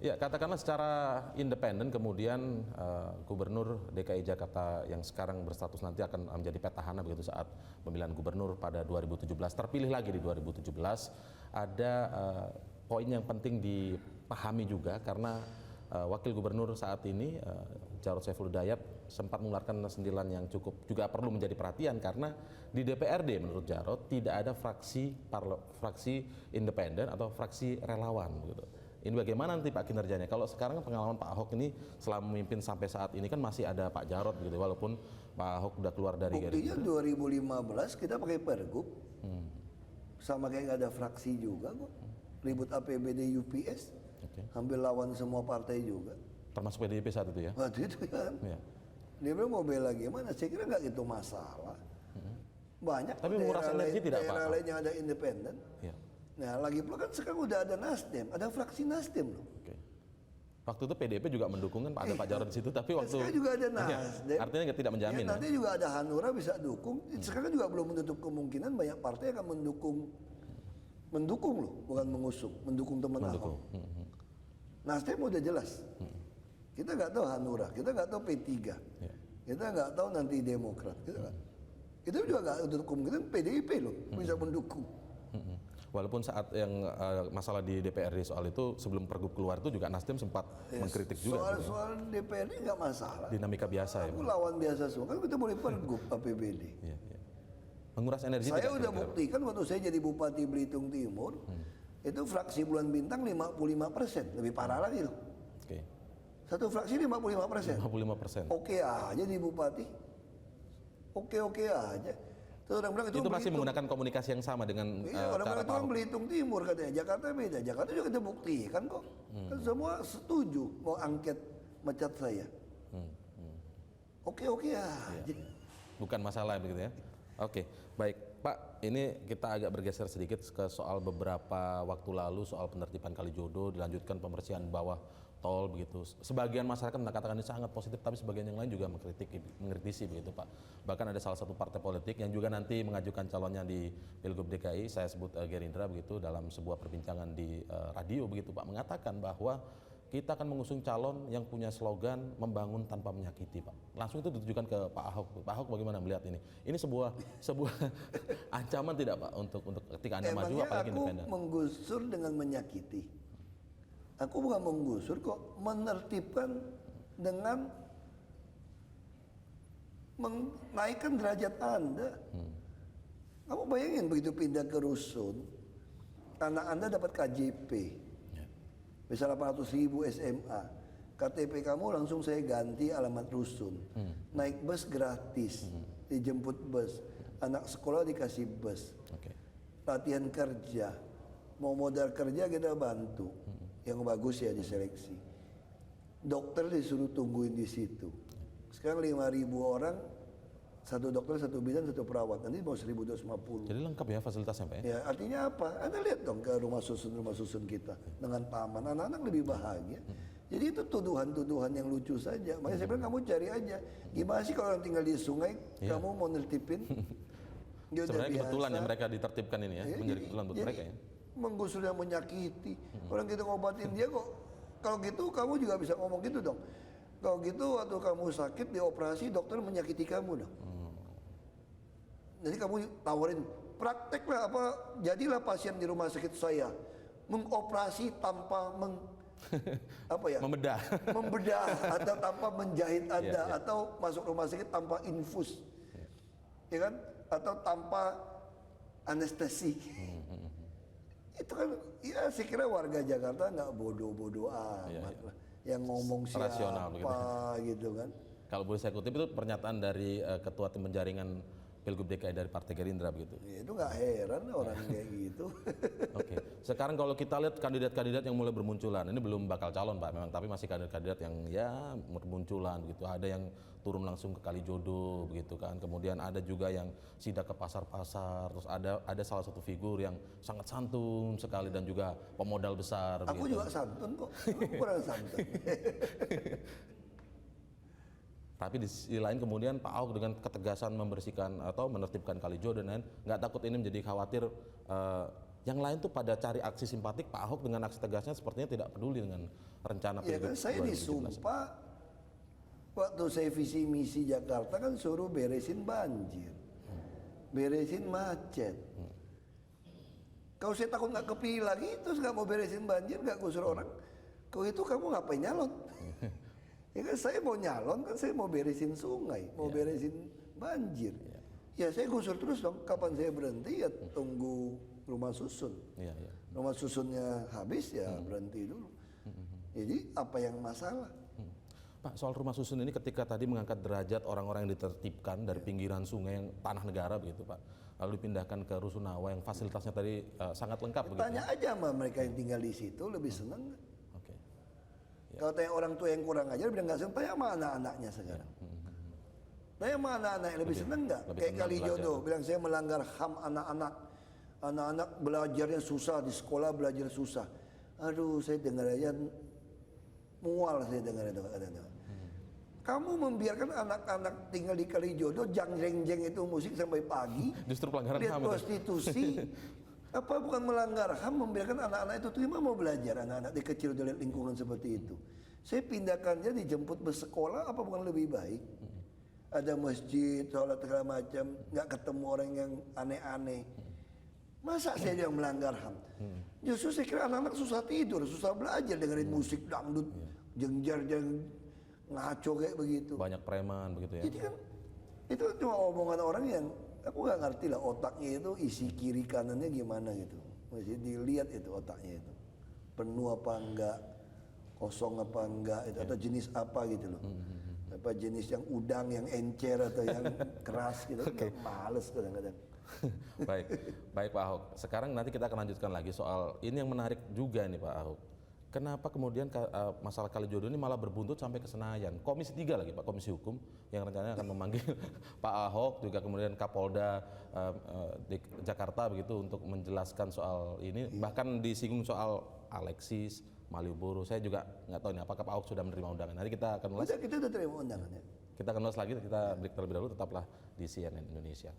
Ya, katakanlah secara independen kemudian Gubernur DKI Jakarta yang sekarang berstatus nanti akan menjadi petahana begitu saat pemilihan gubernur pada 2017, terpilih lagi di 2017, ada poin yang penting dipahami juga karena Wakil Gubernur saat ini Jarod Saiful Hidayat sempat mengeluarkan sentilan yang cukup juga perlu menjadi perhatian karena di DPRD menurut Jarod tidak ada fraksi independen atau fraksi relawan gitu. Ini bagaimana nanti Pak kinerjanya? Kalau sekarang pengalaman Pak Ahok ini selama memimpin sampai saat ini kan masih ada Pak Jarod gitu, walaupun Pak Ahok udah keluar dari Buktinya 2015 kita pakai pergub, sama kayak nggak ada fraksi juga kok. Ribut APBD UPS, hampir lawan semua partai juga. Termasuk PDIP saat itu ya? Waktu itu kan. Ya. Dia bilang mau bela gimana? Saya kira nggak itu masalah. Banyak tapi menguras energi tidak Pak? Daerah lain yang ada independen. Ya. Nah, lagi pula kan sekarang udah ada Nasdem, ada fraksi Nasdem loh. Oke. Waktu itu PDIP juga mendukung kan, ada Pak Jarod di situ, tapi waktu sekarang juga ada Nasdem. Ya, artinya tidak menjamin. Nanti juga ada Hanura bisa dukung. Sekarang juga belum menutup kemungkinan banyak partai akan mendukung loh, bukan mengusung, mendukung teman Ahok. Nasdem udah jelas. Kita nggak tahu Hanura, kita nggak tahu P3, kita nggak tahu nanti Demokrat, itu juga nggak untuk kemungkinan PDIP loh bisa mendukung. Walaupun saat yang masalah di DPRD soal itu sebelum pergub keluar itu juga Nasdem sempat mengkritik juga. Soal DPRD nggak masalah. Dinamika biasa ya. Aku lawan biasa semua. Kan kita boleh pergub APBD. Iya. Menguras energi. Saya udah buktikan waktu saya jadi Bupati Belitung Timur, itu fraksi Bulan Bintang 55%, lebih parah lagi loh. Oke. Satu fraksi 55%. 55%. Oke aja di Bupati. Oke aja. Orang bilang itu masih menggunakan komunikasi yang sama dengan orang bilang itu kan Belitung Timur katanya, Jakarta beda. Jakarta juga kita buktikan kok. Kan semua setuju mau angket mecat saya. Oke aja. Bukan masalah begitu ya. Oke, baik Pak, ini kita agak bergeser sedikit ke soal beberapa waktu lalu soal penertiban Kalijodo, dilanjutkan pembersihan bawah tol begitu. Sebagian masyarakat mengatakan ini sangat positif, tapi sebagian yang lain juga mengkritisi begitu Pak. Bahkan ada salah satu partai politik yang juga nanti mengajukan calonnya di Pilgub DKI, saya sebut Gerindra begitu, dalam sebuah perbincangan di radio begitu Pak, mengatakan bahwa kita akan mengusung calon yang punya slogan membangun tanpa menyakiti Pak. Langsung itu ditujukan ke Pak Ahok. Pak Ahok bagaimana melihat ini? Ini sebuah ancaman tidak Pak untuk ketika Anda maju apalagi independen? Aku menggusur dengan menyakiti. Aku bukan menggusur kok, menertibkan dengan menaikkan derajat Anda. Kamu bayangin begitu pindah ke rusun, anak Anda dapat KJP. Misalnya 800.000 SMA, KTP kamu langsung saya ganti alamat rusun. Naik bus gratis, dijemput bus. Anak sekolah dikasih bus. Latihan kerja, mau modal kerja kita bantu. Yang bagus ya diseleksi. Dokter disuruh tungguin di situ. Sekarang 5.000 orang, satu dokter, satu bidan, satu perawat. Nanti mau 1.250. Jadi lengkap ya fasilitasnya Pak ya? Ya artinya apa? Anda lihat dong ke rumah susun kita dengan taman, anak-anak lebih bahagia. Jadi itu tuduhan-tuduhan yang lucu saja. Makanya saya bilang kamu cari aja. Gimana sih kalau orang tinggal di sungai, kamu mau nertipin? Sebenarnya kebetulan ya mereka ditertibkan ini ya, menjadi kebetulan untuk mereka ya. Menggusur yang menyakiti. Orang kita ngobatin dia kok. Kalau gitu kamu juga bisa ngomong gitu dong. Kalau gitu waktu kamu sakit dioperasi dokter menyakiti kamu dong. Jadi kamu tawarin prakteklah apa, jadilah pasien di rumah sakit saya, mengoperasi tanpa membedah atau tanpa menjahit Anda, atau masuk rumah sakit tanpa infus, ya kan, atau tanpa anestesi. Itu kan, ya saya kira warga Jakarta nggak bodoh-bodoh amat lah, yang ngomong siapa gitu kan. Kalau boleh saya kutip itu pernyataan dari Ketua Tim Penjaringan Pilgub DKI dari Partai Gerindra begitu. Ya, itu nggak heran orang kayak gitu. Oke. Sekarang kalau kita lihat kandidat-kandidat yang mulai bermunculan, ini belum bakal calon Pak memang, tapi masih kandidat-kandidat yang ya bermunculan gitu. Ada yang turun langsung ke Kalijodo begitu kan. Kemudian ada juga yang sidak ke pasar-pasar. Terus ada salah satu figur yang sangat santun sekali dan juga pemodal besar. Aku juga santun kok. Aku kurang santun. Tapi di sisi lain kemudian Pak Ahok dengan ketegasan membersihkan atau menertibkan Kalijodo dan lain, nggak takut ini menjadi khawatir Yang lain tuh pada cari aksi simpatik, Pak Ahok dengan aksi tegasnya sepertinya tidak peduli dengan rencana Ya pilgub kan saya 2017. disumpah waktu saya visi misi Jakarta kan suruh beresin banjir, beresin macet. Kalau saya takut nggak kepilih lagi, terus nggak mau beresin banjir, nggak gusur orang, kalau itu kamu ngapain nyalon? Ya kan saya mau nyalon kan saya mau beresin sungai, mau beresin banjir. Ya saya gusur terus dong. Kapan saya berhenti ya tunggu rumah susun. Iya, iya. Rumah susunnya habis ya berhenti dulu. Jadi apa yang masalah? Pak, soal rumah susun ini ketika tadi mengangkat derajat orang-orang yang ditertibkan dari pinggiran sungai yang tanah negara begitu Pak, lalu dipindahkan ke Rusunawa yang fasilitasnya tadi sangat lengkap begitu. Tanya aja sama mereka yang tinggal di situ lebih seneng nggak? Oke. Kalau tanya orang tua yang kurang ajar bilang nggak seneng, tanya sama anak-anaknya sekarang. Tanya sama anak-anak yang lebih seneng nggak? lebih Kayak tenang Kalijodo bilang saya melanggar HAM anak-anak. Anak-anak belajarnya susah di sekolah belajar susah. Aduh saya dengar aja mual saya dengar itu kadang-kadang. Kamu membiarkan anak-anak tinggal di Kalijodo jang-jeng itu musik sampai pagi. Justru pelanggaran lihat HAM itu. prostitusi. Apa bukan melanggar HAM membiarkan anak-anak itu terima mau belajar anak-anak di kecil udah lihat lingkungan seperti itu. Saya pindahkan dia dijemput bersekolah apa bukan lebih baik? Ada masjid, sholat segala macam, nggak ketemu orang yang aneh-aneh. Masa saya yang melanggar HAM? Justru saya kira anak-anak susah tidur, susah belajar dengerin musik dangdut, jengjar-jeng ngaco kayak begitu. Banyak preman begitu ya. Jadi kan itu cuma omongan orang yang aku nggak ngerti lah otaknya itu isi kiri kanannya gimana gitu. Mesti dilihat itu otaknya itu penuh apa enggak, kosong apa enggak itu atau jenis apa gitu loh. Apa jenis yang udang, yang encer atau yang keras gitu. Males kadang-kadang. Baik, baik Pak Ahok. Sekarang nanti kita akan lanjutkan lagi soal ini yang menarik juga nih Pak Ahok. Kenapa kemudian masalah Kalijodo ini malah berbuntut sampai ke Senayan? Komisi 3 lagi Pak, Komisi Hukum yang rencananya akan memanggil Pak Ahok juga kemudian Kapolda di Jakarta begitu untuk menjelaskan soal ini. Bahkan disinggung soal Alexis, Malioboro. Saya juga nggak tahu ini apakah Pak Ahok sudah menerima undangan. Nanti kita akan ulas. Kita udah terima undangannya. Kita akan ulas lagi. Kita break terlebih dahulu. Tetaplah di CNN Indonesia.